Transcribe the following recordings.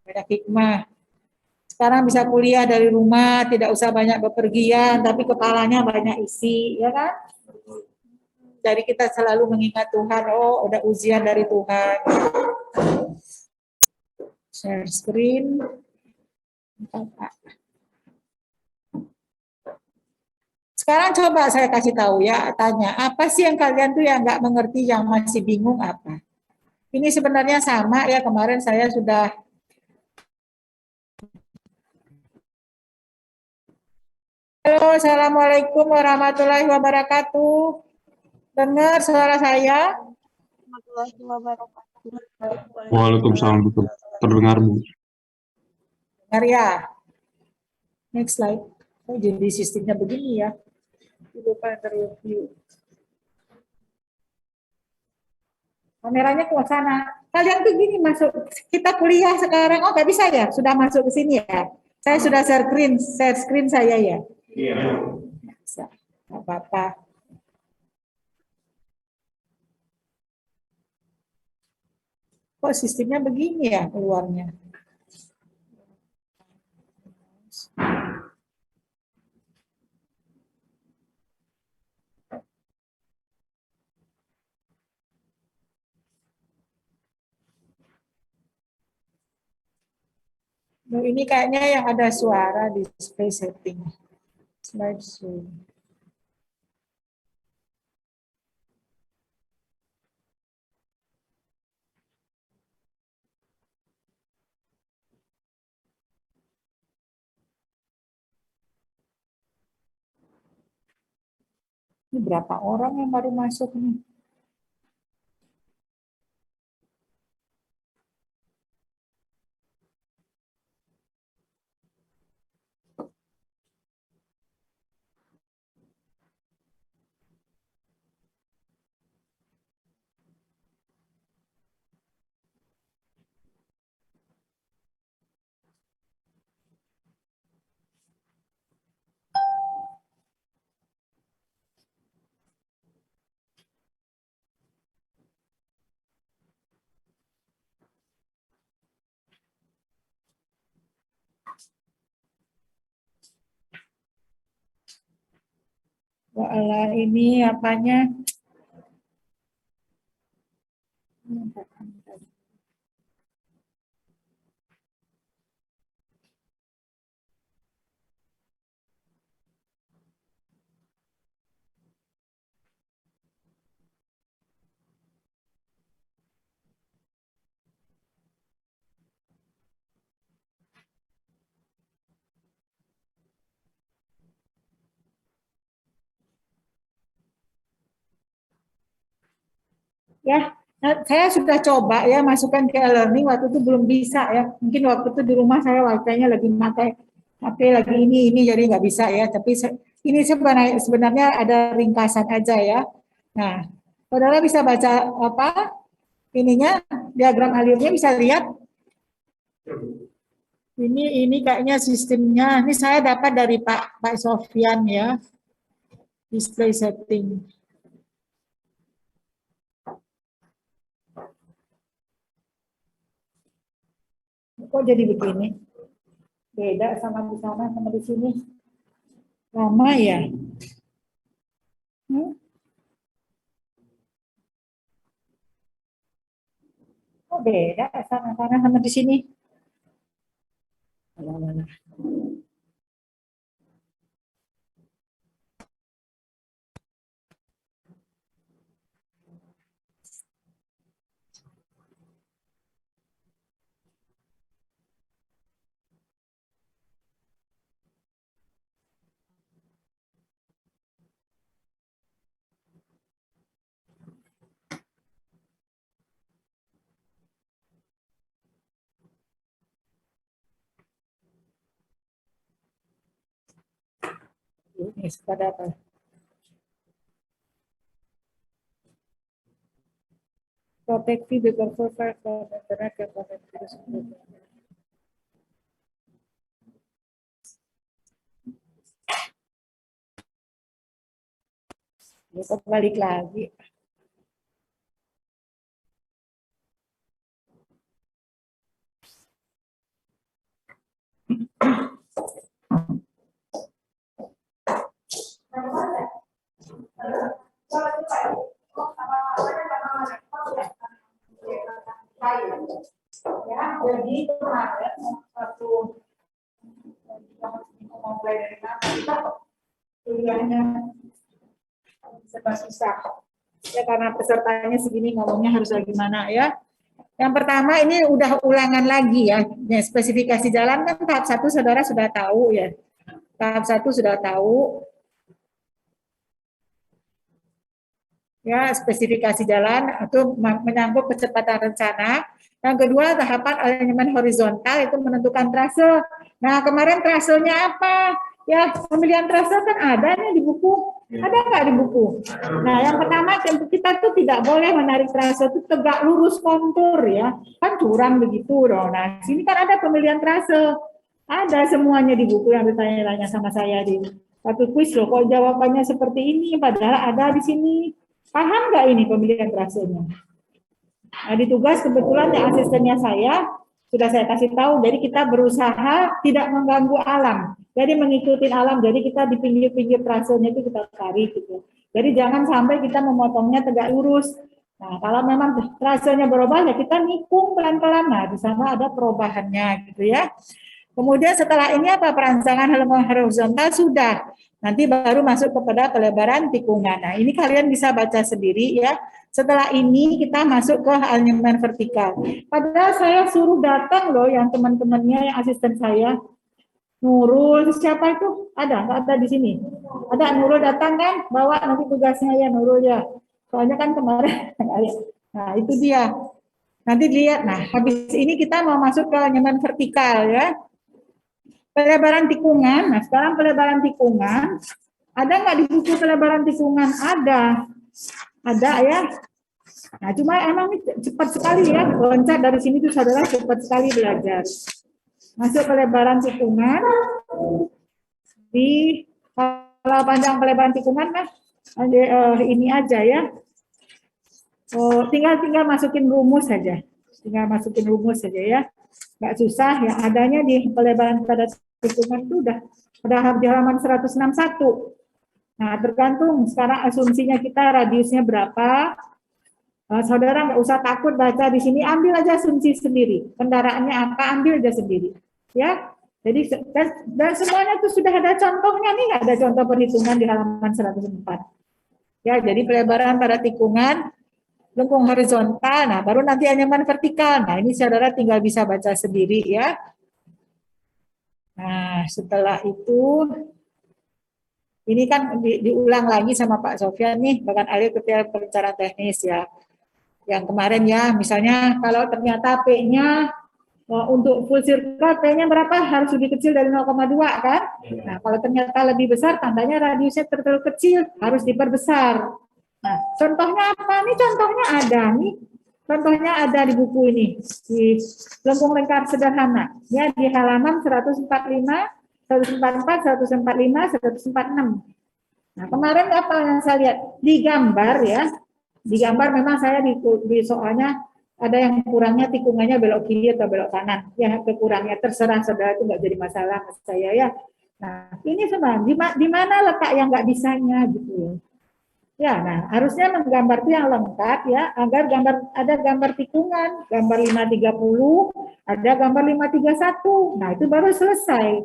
banyak hikmah. Sekarang bisa kuliah dari rumah, tidak usah banyak bepergian, tapi kepalanya banyak isi, ya kan? Jadi kita selalu mengingat Tuhan, oh udah ujian dari Tuhan. Share screen. Sekarang coba saya kasih tahu ya, tanya, apa sih yang kalian tuh yang nggak mengerti, yang masih bingung apa? Ini sebenarnya sama ya, kemarin saya sudah. Halo, Assalamualaikum warahmatullahi wabarakatuh. Dengar suara saya? Warahmatullahi wabarakatuh. Waalaikumsalam, terdengar Bu. Dengar ya. Next slide. Oh, jadi sistemnya begini ya. Lupa interview. Kameranya ke sana. Kalian tuh gini masuk, kita kuliah sekarang, oh nggak bisa ya? Sudah masuk ke sini ya? Saya sudah share screen saya ya? Iya. Bisa, nggak apa-apa. Kok sistemnya begini ya keluarnya? Nah, ini kayaknya yang ada suara di display setting. Slide show. Ini berapa orang yang baru masuk nih? Wah, ini apanya? Ya, saya sudah coba ya masukkan ke e-learning, waktu itu belum bisa ya. Mungkin waktu itu di rumah saya wifi-nya lagi pakai HP lagi ini jadi nggak bisa ya. Tapi ini sebenarnya ada ringkasan aja ya. Nah, saudara bisa baca apa ininya, diagram alirnya bisa lihat. Ini kayaknya sistemnya. Ini saya dapat dari Pak Sofyan ya. Display setting. Kok jadi begini? Beda sama di sana sama di sini. Lama ya? Oh beda sana sama di sini. Mana? Ini pada apa? Proteksi diperfilter ke internet ke virus. Ya, balik lagi. Ya, jadi kemarin satu mulai dari mana kita kuliahnya serba susah ya karena pesertanya segini ngomongnya harus bagaimana ya. Yang pertama ini udah ulangan lagi ya, spesifikasi jalan kan tahap 1 saudara sudah tahu ya, tahap 1 sudah tahu ya, spesifikasi jalan itu menyangkut kecepatan rencana. Yang kedua tahapan alignment horizontal itu menentukan trase. Nah kemarin trasenya apa? Ya pemilihan trase kan ada nih di buku, ada nggak di buku? Nah yang pertama kita tuh tidak boleh menarik trase itu tegak lurus kontur ya, kan curang begitu dong. Nah sini kan ada pemilihan trase, ada semuanya di buku yang ditanya-tanya sama saya di satu kuis loh. Kok jawabannya seperti ini? Padahal ada di sini. Paham nggak ini pemilihan trasenya? Nah, di tugas kebetulan yang asistennya saya sudah saya kasih tahu. Jadi kita berusaha tidak mengganggu alam. Jadi mengikuti alam. Jadi kita di pinggir-pinggir trasenya itu kita cari gitu. Jadi jangan sampai kita memotongnya tegak lurus. Nah, kalau memang trasenya berubah ya kita nikung pelan-pelan. Nah, di sana ada perubahannya gitu ya. Kemudian setelah ini apa? Perancangan halaman horizontal sudah. Nanti baru masuk kepada pelebaran tikungan. Nah, ini kalian bisa baca sendiri ya. Setelah ini kita masuk ke alignment vertikal. Padahal saya suruh datang loh yang teman-temannya, yang asisten saya. Nurul, siapa itu? Ada? Nggak ada di sini? Ada, Nurul datang kan? Bawa nanti tugasnya ya Nurul ya. Soalnya kan kemarin. Nah, itu dia. Nanti lihat. Nah, habis ini kita mau masuk ke alignment vertikal ya. Pelebaran tikungan, nah sekarang pelebaran tikungan, ada nggak di buku pelebaran tikungan? Ada ya. Nah cuma emang ini cepat sekali ya, loncat dari sini tuh saudara cepat sekali belajar. Masuk pelebaran tikungan, di kalau panjang pelebaran tikungan kan ini aja ya. Tinggal masukin rumus saja, ya. Nggak susah, yang adanya di pelebaran pada tikungan itu udah di halaman 161. Nah, tergantung sekarang asumsinya kita radiusnya berapa. Saudara nggak usah takut baca di sini, ambil aja asumsi sendiri. Kendaraannya apa, ambil aja sendiri. Ya, jadi dan semuanya itu sudah ada contohnya nih, ada contoh perhitungan di halaman 104. Ya, jadi pelebaran pada tikungan lengkung horizontal, nah baru nanti alignment vertikal. Nah ini saudara tinggal bisa baca sendiri ya. Nah setelah itu, ini kan diulang lagi sama Pak Sofyan nih, bahkan alih ketika perencanaan teknis ya. Yang kemarin ya, misalnya kalau ternyata P-nya untuk full circle P-nya berapa? Harus lebih kecil dari 0,2 kan? Nah kalau ternyata lebih besar, tandanya radiusnya terlalu kecil, harus diperbesar. Nah, contohnya apa? Nih contohnya ada nih. Contohnya ada di buku ini, di lengkung lingkar sederhana. Ya, di halaman 145, 144, 145, 146. Nah, kemarin apa yang saya lihat? Di gambar ya. Di gambar memang saya di soalnya ada yang kurangnya tikungannya belok kiri atau belok kanan. Ya, kekurangnya terserah saudara, itu nggak jadi masalah saya ya. Nah, ini sebenarnya di mana letak yang nggak bisanya gitu. Ya, nah harusnya menggambar itu yang lengkap ya, agar ada gambar tikungan, gambar 530, ada gambar 531. Nah, itu baru selesai.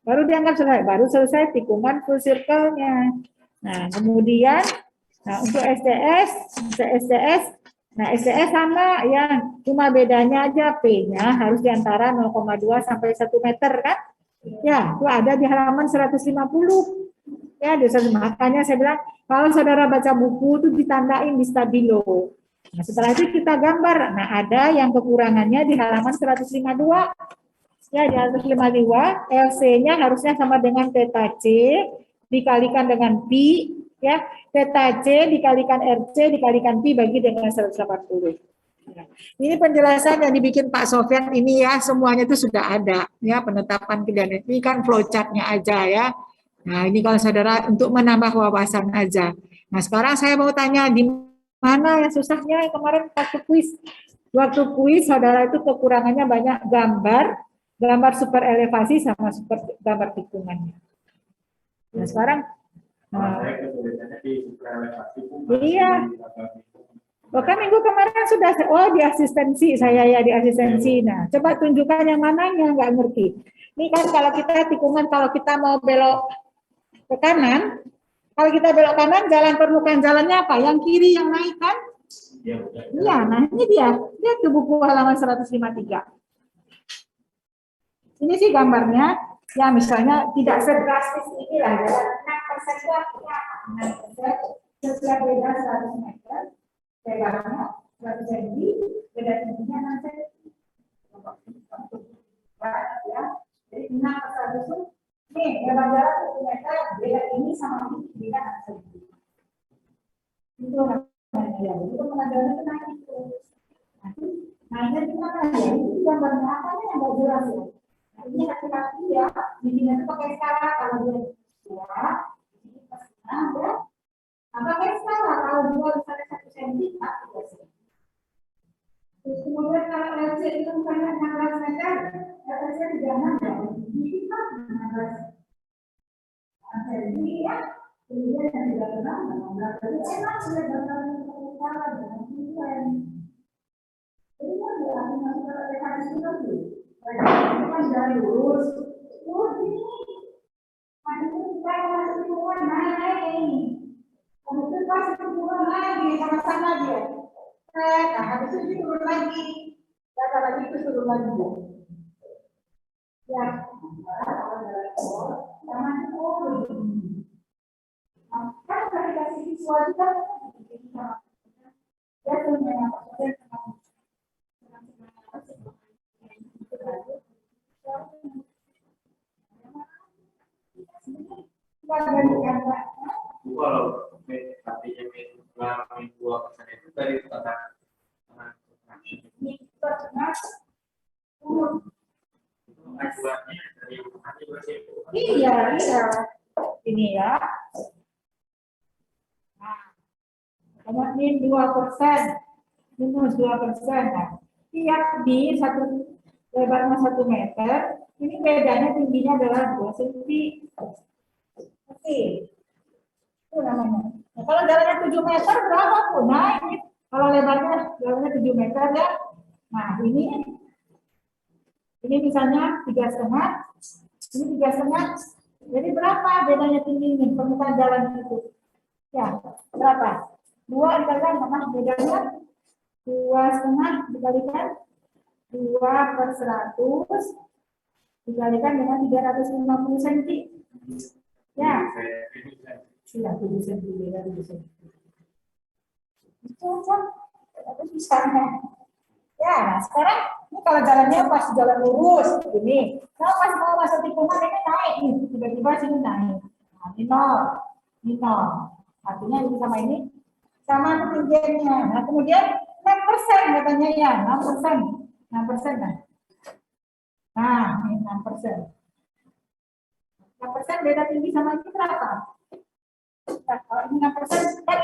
Baru dianggap selesai, baru selesai tikungan full circle-nya. Nah, kemudian untuk STS, nah STS sama ya, cuma bedanya aja P-nya harus di antara 0,2 sampai 1 meter kan? Ya, itu ada di halaman 150. Ya, makanya saya bilang, kalau saudara baca buku itu ditandain di stabilo. Nah, setelah itu kita gambar. Nah, ada yang kekurangannya di halaman 152. Ya, di 152, LC-nya harusnya sama dengan theta C dikalikan dengan pi, ya. Theta C dikalikan RC dikalikan pi bagi dengan 180. Nah, ini penjelasan yang dibikin Pak Sofyan ini ya, semuanya itu sudah ada. Ya, penetapan kemudian ini kan flowchart-nya aja ya. Nah, ini kalau saudara untuk menambah wawasan aja. Nah, sekarang saya mau tanya di mana yang susahnya kemarin waktu kuis. Waktu kuis saudara itu kekurangannya banyak gambar gambar super elevasi sama super gambar tikungannya. Nah sekarang, iya. Bahkan minggu kemarin sudah, di asistensi saya ya, di asistensi. Nah, coba tunjukkan yang mananya, nggak ngerti. Ini kan kalau kita tikungan, kalau kita mau belok ke kanan, kalau kita belok kanan, jalan permukaan jalannya apa? Yang kiri yang naik kan? Iya, nah ini dia. Lihat ke buku halaman 153. Ini sih gambarnya, ya misalnya tidak sedrastis ini lah, jalan 6% itu artinya apa? 6%, setiap beda 100 meter, lebarnya 100 cm, beda tingginya 6 cm. Ya, jadi 6% itu, nih, lebar jalan 1 meter, beda ini sama ini, beda 6 cm. Itu namanya, ya, itu pengajaran itu naik itu. Nanti, naiknya di mana ya? Itu gambarnya apa yang nggak jelas ya? Nah, ini laki-laki ya, bikinnya itu pakai skala, kalau dia dua, ini pas ya. Nah, pakai skala, kalau dua misalnya 1 cm, 3 cm. Terus kemudian kalau LC itu misalnya 16 meter, LC 36 ya, ini kan 16 cm ya. Kemudian yang 36, 16, jadi enak sudah gambar skala dengan tujuan. Jadi kan berarti masuk ke mekanisme lagi. Ini kan jalan lurus. Lurus ini. Ada itu kita masuk tikungan naik ini. Habis itu pas tikungan lagi sama-sama dia. Nah, habis itu turun lagi. Data lagi itu turun lagi. Ya, kalau jalan tol, jangan turun. Kan kalau dikasih visual juga, ya sebenarnya iya, ini ya. Nah, ini 2%, minus 2%. Nah, tiap di satu lebarnya 1 meter, ini bedanya tingginya adalah 2 cm. Oke. Itu namanya. Nah, kalau jalannya 7 meter berapa pun? Nah, ini kalau lebarnya jalannya 7 meter ya. Nah, ini misalnya 3,5, ini 3,5. Jadi berapa bedanya tingginya permukaan jalan itu? Ya, berapa? 2 dikalikan sama bedanya 2,5 dikalikan 2/100 dikalikan dengan 350 cm. Ya. Iya, 7 cm, beda 7 cm. Itu kan, itu misalnya. Ya, nah sekarang ini kalau jalannya pas jalan lurus, ini. Kalau pas mau masuk tikungan ini naik nih, tiba-tiba sini naik. Nah, ini 0, ini 0. Artinya ini sama ketinggiannya. Nah, kemudian 6% katanya ya, 6%. 6% kan? Nah, ini 6%. 6% beda tinggi sama ini berapa? Nah, kalau ini 6%, kan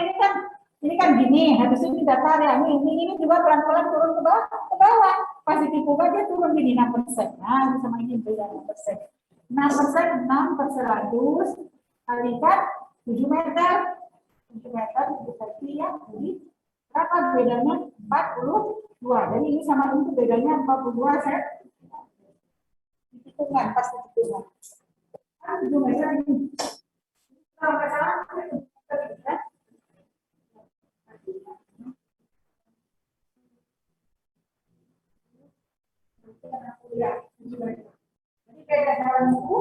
ini kan gini, habis itu datar ya, ini juga pelan-pelan turun ke bawah. Pas ditikungan dia turun gini 6%. Nah, ini sama ini beda 6%. 6%, 6/100 kalikan 7 meter. 7 meter, itu ya, jadi berapa bedanya? 42. Jadi ini sama ini bedanya 42 cm. Hitungan, pas hitungan. Kan 7 meter ini. Kalau nggak salah, jadi beda dalam itu,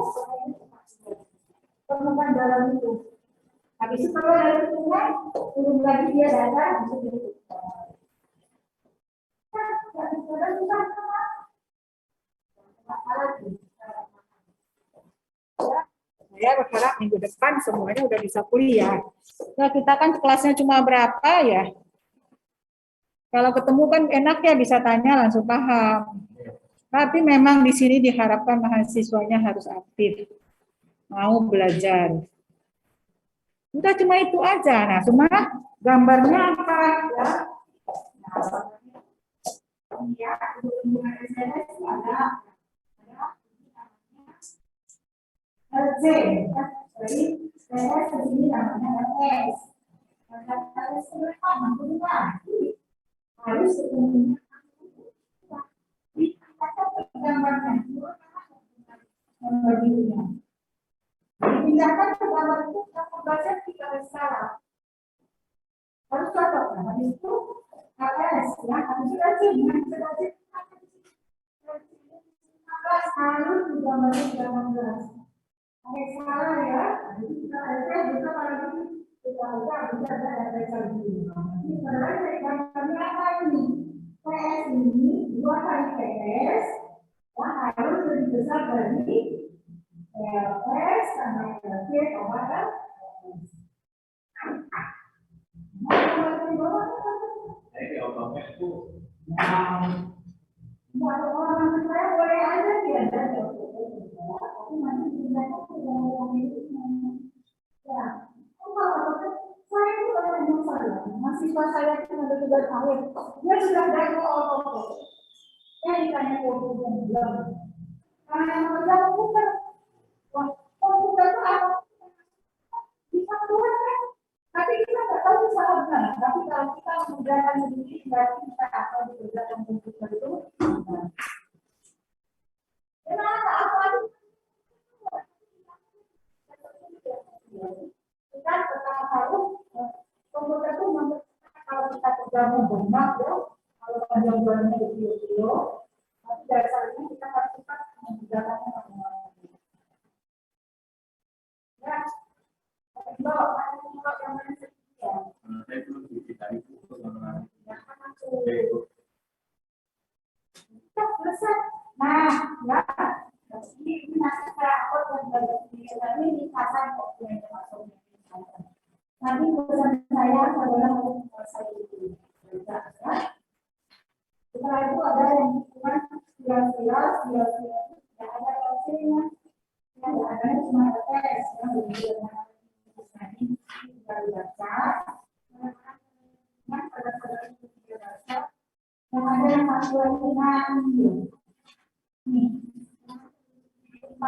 permukaan dalam itu. Habis itu kalau dari hitungan, turun lagi dia datar, bisa jadi saya berharap minggu depan semuanya udah bisa kuliah. Nah, kita kan kelasnya cuma berapa ya? Kalau ketemu kan enak ya bisa tanya langsung paham. Tapi memang di sini diharapkan mahasiswanya harus aktif, mau belajar. Udah cuma itu aja. Nah, cuma gambarnya apa ya? Nah, ya, ada Z. Jadi PS segini namanya PS. Maka PS berapa? 65. Harus ketemu. Gambarnya. Membaginya. Dipindahkan ke gambar itu, gambar kita harus salah. Harus cocok. Habis itu KPS ya, habis itu rajin. Harus juga masuk 18. Ada salah ya. Kita ada juga lagi kita ada lagi. Ini berarti gambarnya apa ini? PS ini 2 kali PS yang harus lebih besar dari PS sama LP sama PS. Orang saya boleh aja dia ada, tapi nanti tidak ya. Saya itu orang yang saya, mahasiswa saya itu ada 3 tahun, dia sudah jago all. Saya ditanya yang bilang, karena yang kerja komputer itu apa? Bisa keluar kan? Tapi kita nggak tahu salah benar. Tapi kalau kita mengerjakan sendiri, berarti kita akan dikerjakan komputer itu. Kenapa? Apa itu? Kita tetap harus komputer itu kalau kita kerja benar ya, kalau panjang-panjangnya video, tapi dasarnya kita harus cepat mengerjakannya manual. Ya. Nah, ya, ini nanti saya upload yang tadi ini pasang kok yang masuk. Nanti pesan saya adalah saya itu. Setelah itu ada yang jelas, yang ada hasilnya, yang ada cuma tes, yang berbeda. Dari baca, yang ada yang masuk lagi nih, 4.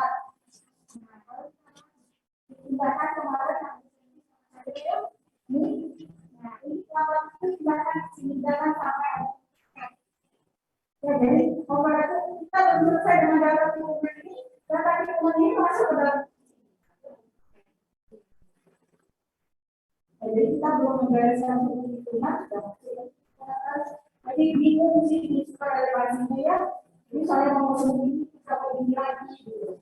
Tindakan kemarin ini, nah ini kalau tindakan sampai. Ya jadi kita belum selesai dengan data dokumen ini, data dokumen ini masuk ke dalam. Jadi kita belum membereskan hitungan, jadi bingung sih di relevansinya ya. Ini saya mau sembunyi kita begini lagi dulu.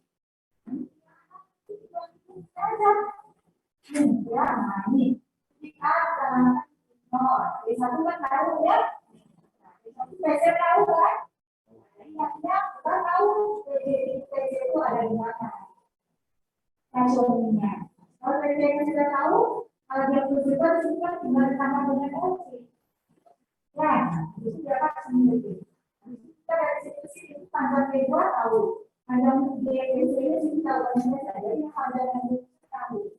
Ya, nah ini kita jangan di satu kan tahu ya. Di satu PC tahu kan? Ingatnya kita tahu PC itu ada di mana. Contohnya, kalau PC sudah tahu. Kalau dia berubah, itu kan tinggal ditambah dengan opsi. Ya, itu dapat sendiri. Kita dari situ panjang B2 tahu. Panjang BPC itu tahu banyak saja. Jadi panjang yang tahu.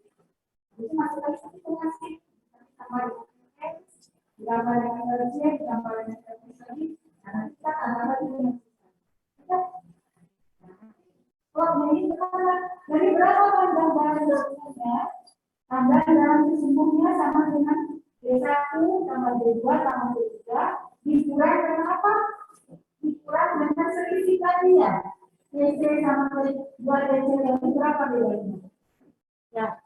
Itu masuk lagi itu masih tambah ditambah dengan energi, ditambah dengan energi. Karena kita tambah lagi dengan oh, jadi sekarang dari berapa panjang barang dokumennya? Tambah dalam sesungguhnya sama dengan D1 tambah D2 tambah D3 dikurang dengan apa? Dikurang dengan selisih tadi ya. DC sama D2 DC itu berapa bedanya? Ya.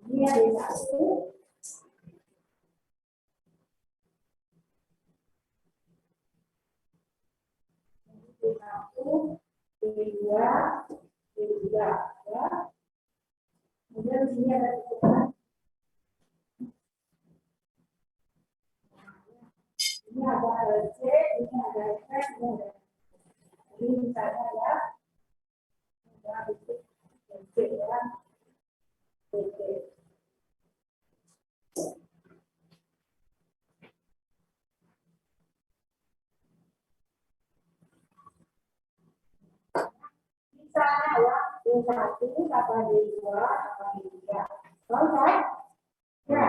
Ini ya D1 D2, ya. Kemudian di sini ada tulisan. Ini ada LC, ini ada FX, ini ada. Jadi misalnya ya, ada bentuk LC ya, LC. Misalnya ya, D1 tambah D2 tambah D3. Tahu kan? Ya,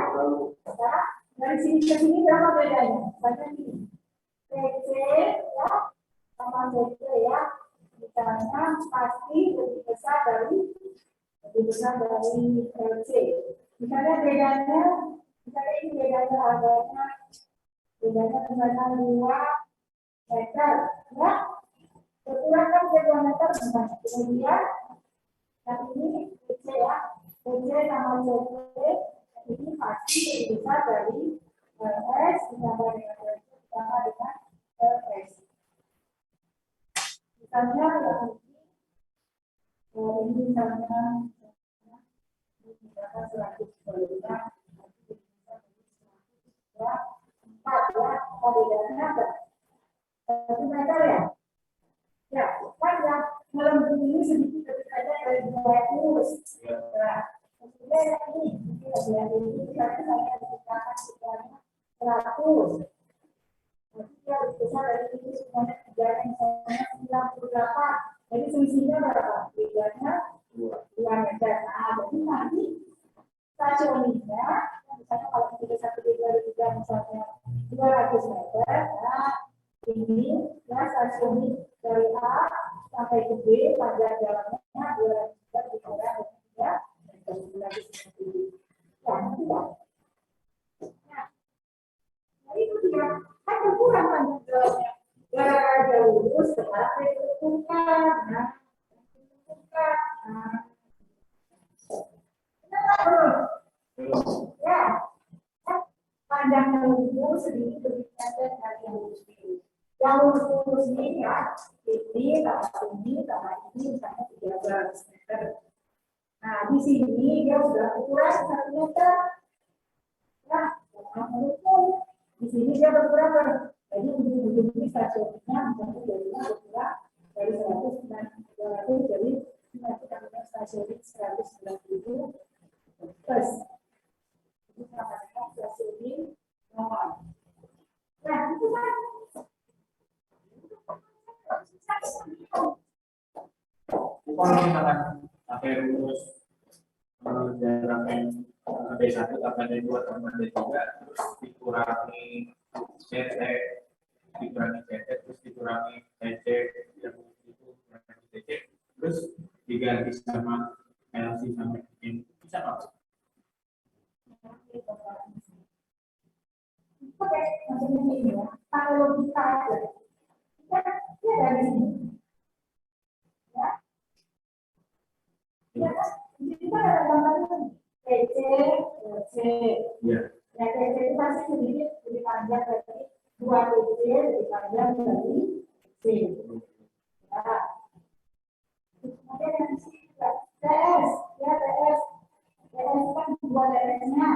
dari sini ke sini berapa bedanya? Baca ini. PC ya sama DC ya. Misalnya pasti lebih besar dari LC. Misalnya bedanya, misalnya ini bedanya harganya misalnya 2 meter ya. Berkurang kan 2 meter misalnya. Kemudian yang ini PC ya. PC sama DC ini pasti lebih besar dari S ditambah dengan LC ditambah dengan LS. Misalnya ini misalnya misalkan 100 kilogram, ya, 4 ya, apa bedanya apa? 1 meter ya? Ya, kan yang melengkung ini sedikit lebih saja dari 200. Nah, kemudian yang ini misalnya saya dikatakan sekitarnya 100. Nanti dia lebih besar dari itu semuanya bedanya misalnya 98. Jadi selisihnya berapa? Bedanya 2 meter. Nah, jadi nanti stasionernya, misalnya kalau kita 1, 2, 3 misalnya 200 meter, nah ini ya stasioner dari A sampai ke B pada jalannya 200 meter dikurang dengan 3 meter seperti itu. Ya, nanti ya. Nah, itu dia. Kan berkurang panjang jalannya. Gara-gara jauh lurus, sekarang saya tentukan. Nah, ya, panjangnya lurus sedikit lebih pendek dari yang lurus ini. Yang lurus ini ya, ini tambah ini misalnya 13 meter. Nah, di sini dia sudah ukuran 1 meter. Ya, di sini dia berkurang. Jadi ujung-ujung ini stasionernya misalnya jadinya berkurang dari 100 dan 200, jadi nanti namanya stasioner 190 plus. Itu namanya stasioner normal. Nah, itu kan. Kalau misalkan sampai lulus jaraknya D1 tambah D2 tambah D3 terus dikurangi CC terus dikurangi TC yang itu kurangi TC terus diganti sama LC sampai ini bisa nggak? Oke, maksudnya ini ya. Kalau kita ya dari sini. Ya. Ya, kita ada gambaran TC, C. Ya. Ya, TC itu pasti sedikit lebih panjang dari 2 TC lebih panjang dari C. Ya. Kemudian yang sini juga TS, ya TS. TS kan 2 TS-nya,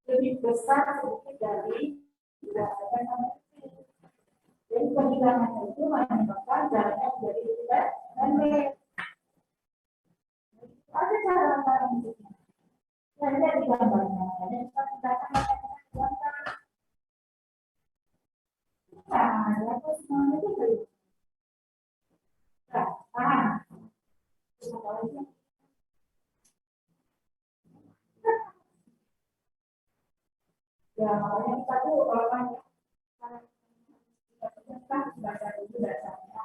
lebih besar sedikit dari 2 TS. Jadi perhitungannya itu menyebabkan jaraknya menjadi lebih pendek. Ada cara menunjuknya. Ada di gambarnya. Jadi kita gunakan gambar. Nah, ya semuanya itu beri. Nah, paham? Ya, makanya kita tuh kalau kan baca dulu dasarnya.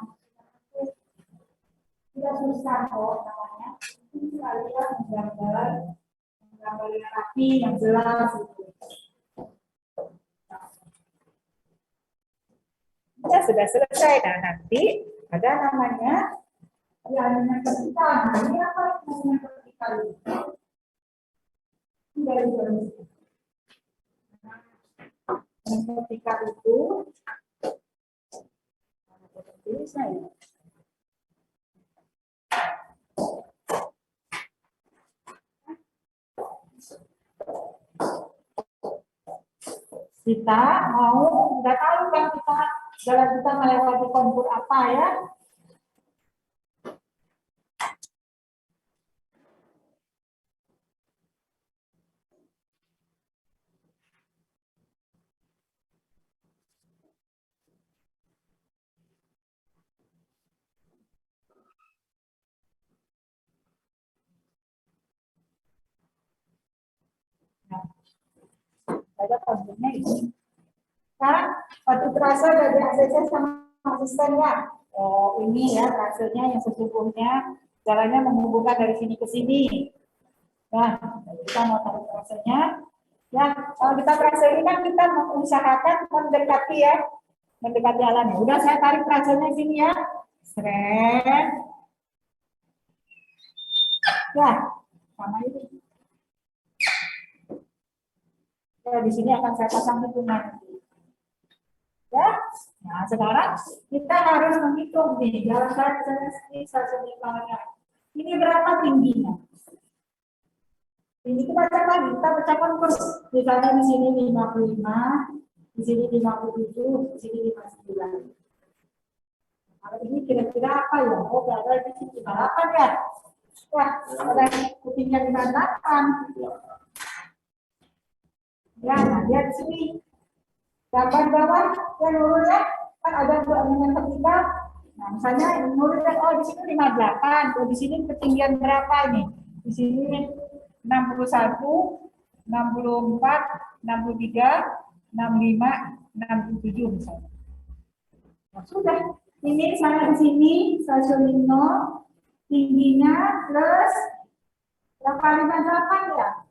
Tidak susah kok namanya. Ini kalian menggambar yang rapi, yang jelas gitu. Ya, sudah selesai. Nah, nanti ada namanya yang vertikal. Nah, ini apa namanya vertikal itu? Ini dari garis. Yang vertikal itu tulisnya. Kita mau nggak tahu kan kita jalan kita melewati kontur apa ya? Ada tabungnya ini. Sekarang waktu trase udah di ACC sama asistennya. Oh ini ya trasenya yang sesungguhnya jalannya menghubungkan dari sini ke sini. Nah, kita mau taruh trasenya. Ya, kalau kita trase ini kan kita mengusahakan mendekati ya, mendekati alamnya. Udah saya tarik trasenya sini ya. Seret. Ya, sama ini. Ya, di sini akan saya pasang hitungan. Ya, nah sekarang kita harus menghitung nih jalan ini stasiun lingkarannya. Ini berapa tingginya? Ini kita baca lagi, kita bacakan terus. Misalnya di sini 55, di sini 57, di sini 59. Kalau ini kira-kira apa ya? Oh, berada di sini 58 ya? Wah, ada ketinggian 58. Ya, nah dia di sini. Gambar bawah yang nurunnya kan ada dua elemen vertikal. Nah, misalnya nurunnya oh di sini 58, oh di sini ketinggian berapa ini? Di sini 61, 64, 63, 65, 67 misalnya. Nah, sudah. Ini saya di sini stasiun Lino tingginya plus berapa 58 ya?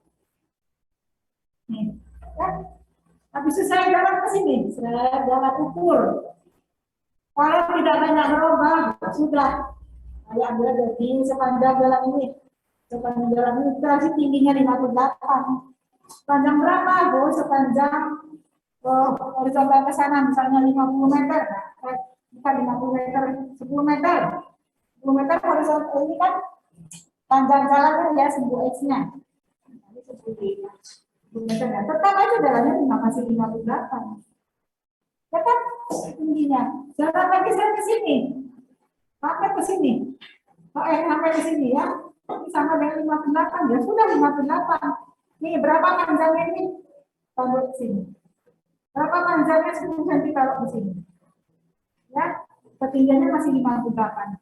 Nih, ya. Habis itu saya jalan ke sini, saya jalan ukur. Kalau tidak banyak berubah, sudah. Saya ambil dari sepanjang jalan ini. Sepanjang jalan ini, berarti tingginya 58. Sepanjang berapa, Bu? Sepanjang horizontal ke sana, misalnya 50 meter. Nah, bukan 50 meter, 10 meter. 10 meter horizontal ini kan panjang jalannya ya, 10x-nya. Ini 10x. Tetap aja jalannya masih 58. Ya kan tingginya. Jalan lagi saya ke sini. Sampai ke sini. Sampai ke sini ya. Ini sama dengan 58 ya. Sudah 58. Nih berapa panjangnya ini? Taruh ke sini. Berapa panjangnya 10 cm taruh ke sini. Ya. Ketinggiannya masih 58.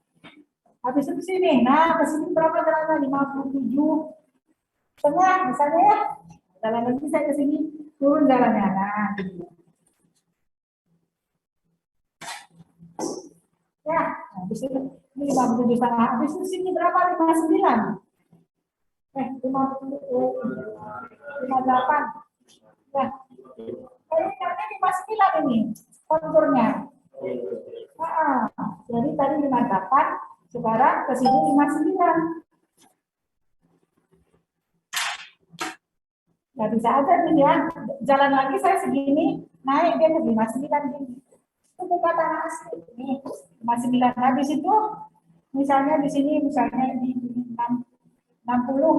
Habis itu sini. Nah, ke sini berapa jalannya? 57. Tengah misalnya ya. Jalan lagi saya ke sini, turun jalannya. Nah, ya, habis itu ini 57 setengah. Habis itu sini berapa? 59. 58. Ya. Ini 59 ini konturnya. Jadi tadi 58, sekarang ke sini 59. Nggak bisa aja nih ya, jalan lagi saya segini, naik dia ke 59 gini. Itu bukan tanah asli, nih 59. Habis itu, misalnya di sini, misalnya di 60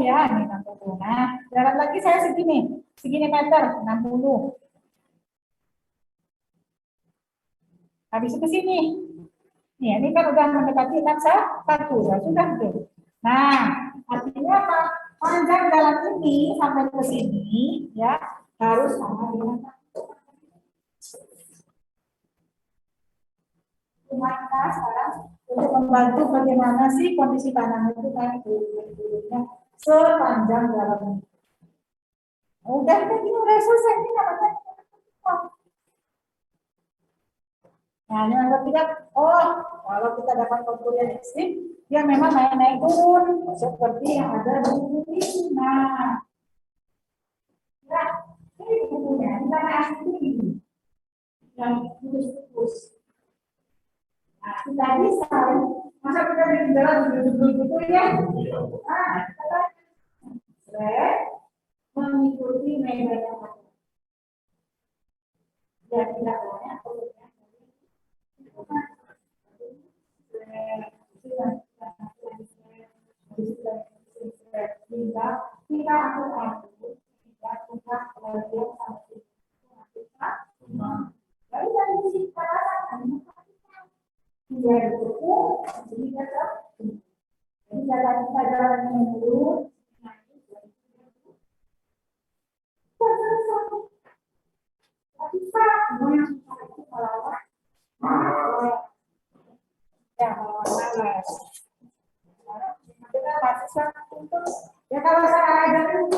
ya, ini 60. Nah, jalan lagi saya segini meter, 60. Habis itu ke sini. Nih, ini kan udah mendekati 61, ya sudah tuh. Nah, artinya apa? Panjang jalan ini sampai ke sini ya harus sama dengan maka sekarang untuk membantu bagaimana sih kondisi tanah itu kan dulunya sepanjang jalan ini. Udah ini udah selesai ini namanya. Nah, yang ketiga, kalau kita dapat kontur yang ekstrim, dia memang naik turun seperti yang ada di buku. Nah, ini bukunya, kita asli yang putus. Nah, kita bisa, masa kita di jalan duduk gitu ya? Nah, kita mengikuti medan yang ada. Ya, tidak banyak turunnya. Kita akan dari sisi jadi kita jalan dulu. Bisa, ya, kita mahasiswa untuk ya kalau saya ajarin itu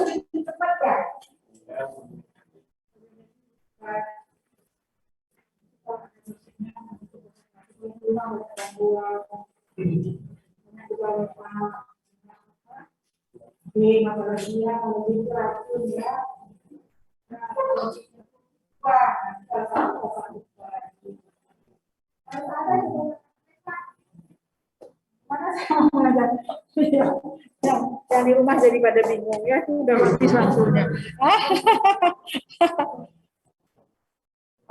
Di Malaysia lebih teratur ya. Mana saya mau belajar? Yang di rumah jadi pada bingung ya, udah habis waktunya.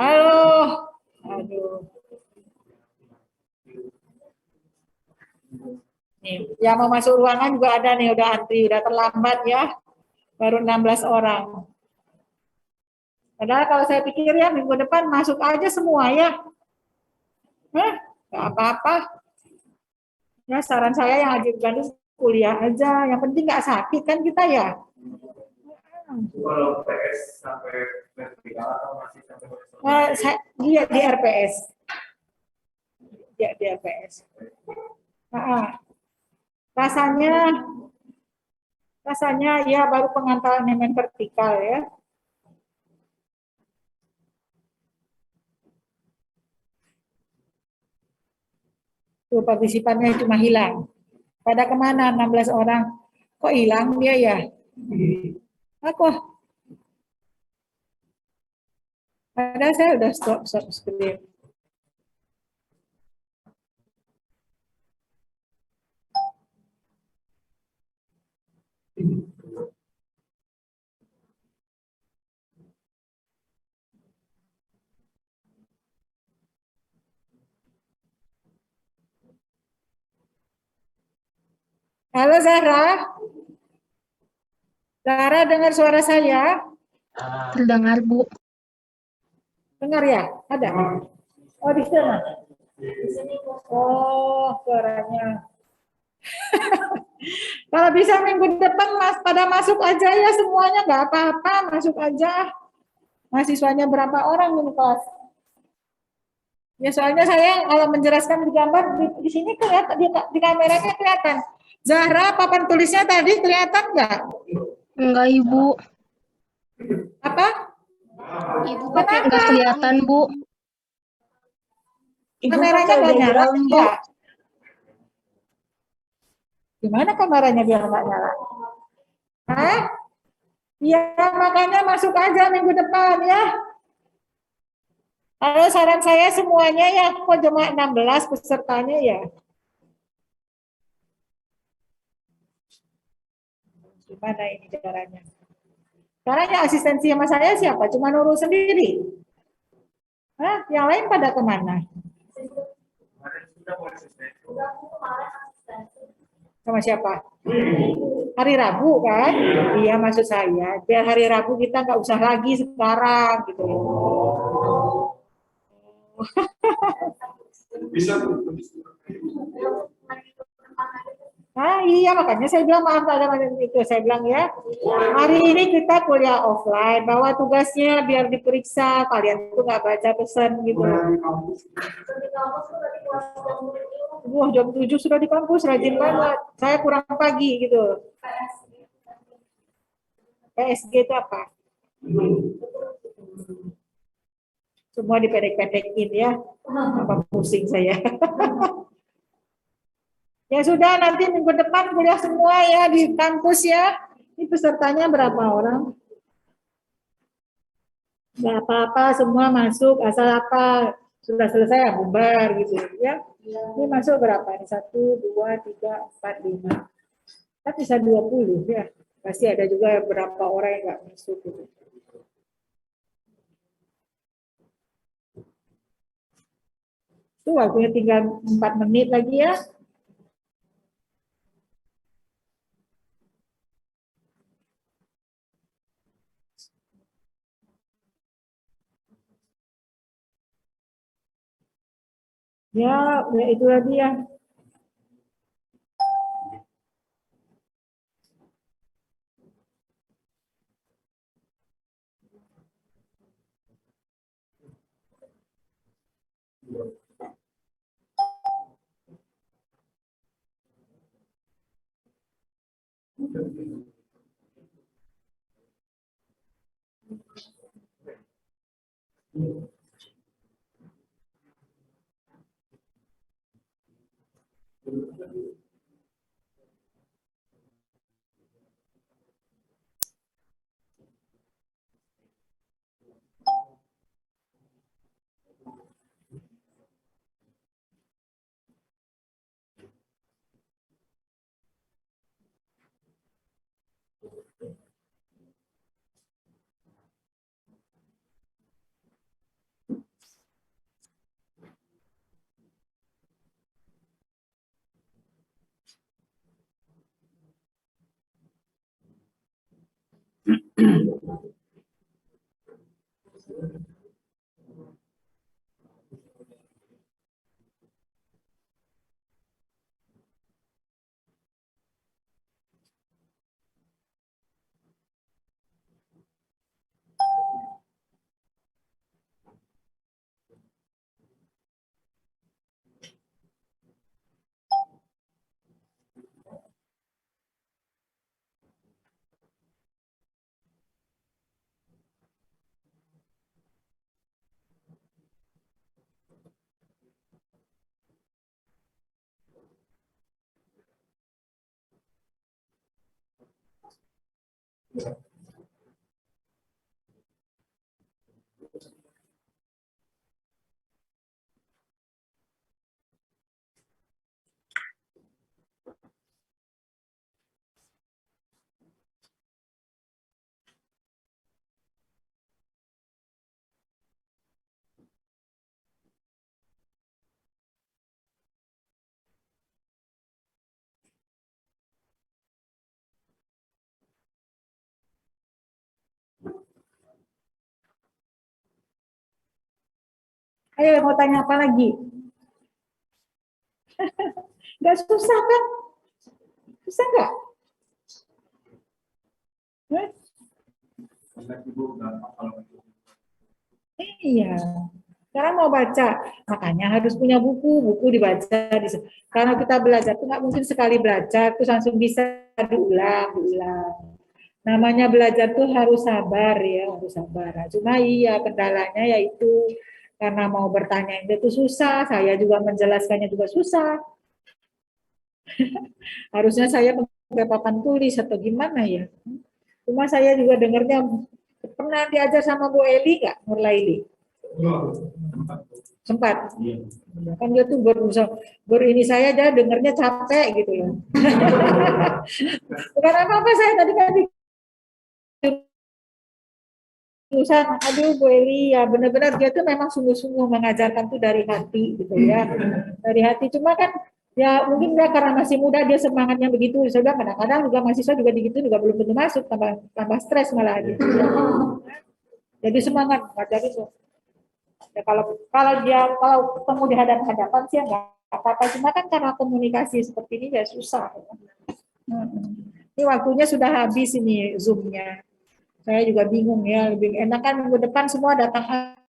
Halo, aduh. Nih, yang mau masuk ruangan juga ada nih, udah antri, udah terlambat ya. Baru 16 orang. Padahal kalau saya pikir ya minggu depan masuk aja semua ya. Nggak apa-apa. Ya saran saya yang aja Bandung kuliah aja. Yang penting nggak sakit kan kita ya. Kalau PS sampai vertikal atau masih sampai horizontal? Dia di RPS. Dia di RPS. Rasanya ya baru pengantaran yang vertikal ya. Tuh partisipannya cuma hilang. Pada kemana 16 orang? Kok hilang dia ya? Aku. Padahal saya udah stop screen. Halo Zahra. Zahra dengar suara saya? Terdengar, Bu. Dengar ya? Ada? Oh di sana. Oh suaranya. Kalau bisa minggu depan pada masuk aja ya semuanya, nggak apa-apa, masuk aja. Mahasiswanya berapa orang ini kelas? Ya soalnya saya kalau menjelaskan di gambar di sini kelihatan di kameranya kelihatan. Zahra papan tulisnya tadi kelihatan nggak? Enggak, Ibu. Apa? Ibu pakai enggak kelihatan, Bu. Kameranya nggak nyala ya? Gimana kameranya biar nggak nyala? Hah? Iya makanya masuk aja minggu depan ya. Kalau saran saya semuanya ya, kok cuma 16 pesertanya ya. Gimana ini caranya? Caranya asistensi sama saya siapa? Cuma Nurul sendiri. Hah? Yang lain pada kemana? Sama siapa? Hari Rabu kan? Iya maksud saya. Biar hari Rabu kita nggak usah lagi sekarang gitu. Bisa. Nah iya makanya saya bilang maaf ada itu. Saya bilang ya hari ini kita kuliah offline. Bawa tugasnya biar diperiksa. Kalian tuh nggak baca pesan gitu. Wah jam 7 sudah di kampus rajin banget. Saya kurang pagi gitu. PSG itu apa? Semua dipedek-pedekin ya. Apa pusing saya. Ya sudah, nanti minggu depan kuliah semua ya di kampus ya. Ini pesertanya berapa orang? Nggak apa-apa, semua masuk. Asal apa? Sudah selesai ya, bubar gitu ya. Ini masuk berapa? Ini 1, 2, 3, 4, 5. Kan bisa 20 ya. Pasti ada juga beberapa orang yang nggak masuk gitu. Itu waktunya tinggal 4 menit lagi ya. Ya itu lagi ya. Ayo mau tanya apa lagi? Nggak susah kan? Susah nggak? Iya. Sekarang mau baca, makanya harus punya buku dibaca. Karena kita belajar itu nggak mungkin sekali belajar terus langsung bisa diulang. Namanya belajar tuh harus sabar ya, harus sabar. Cuma iya kendalanya yaitu karena mau bertanya itu susah, saya juga menjelaskannya juga susah. Harusnya saya pakai papan tulis atau gimana ya. Cuma saya juga dengarnya pernah diajar sama Bu Eli nggak, Nurlaili? Sempat. Kan dia tuh ini saya aja dengarnya capek gitu ya. Bukan apa-apa, saya tadi kan jurusan, aduh Bu Eli ya benar-benar dia tuh memang sungguh-sungguh mengajarkan tuh dari hati gitu ya, dari hati. Cuma kan ya mungkin dia karena masih muda dia semangatnya begitu. Sudah kadang-kadang juga mahasiswa juga begitu juga belum tentu masuk, tambah stres malah gitu. Jadi semangat ngajarin tuh. Ya, kalau ketemu di hadapan sih nggak apa-apa. Cuma kan karena komunikasi seperti ini ya susah. Ini waktunya sudah habis ini Zoom-nya. Saya juga bingung ya, lebih enak kan minggu depan semua datang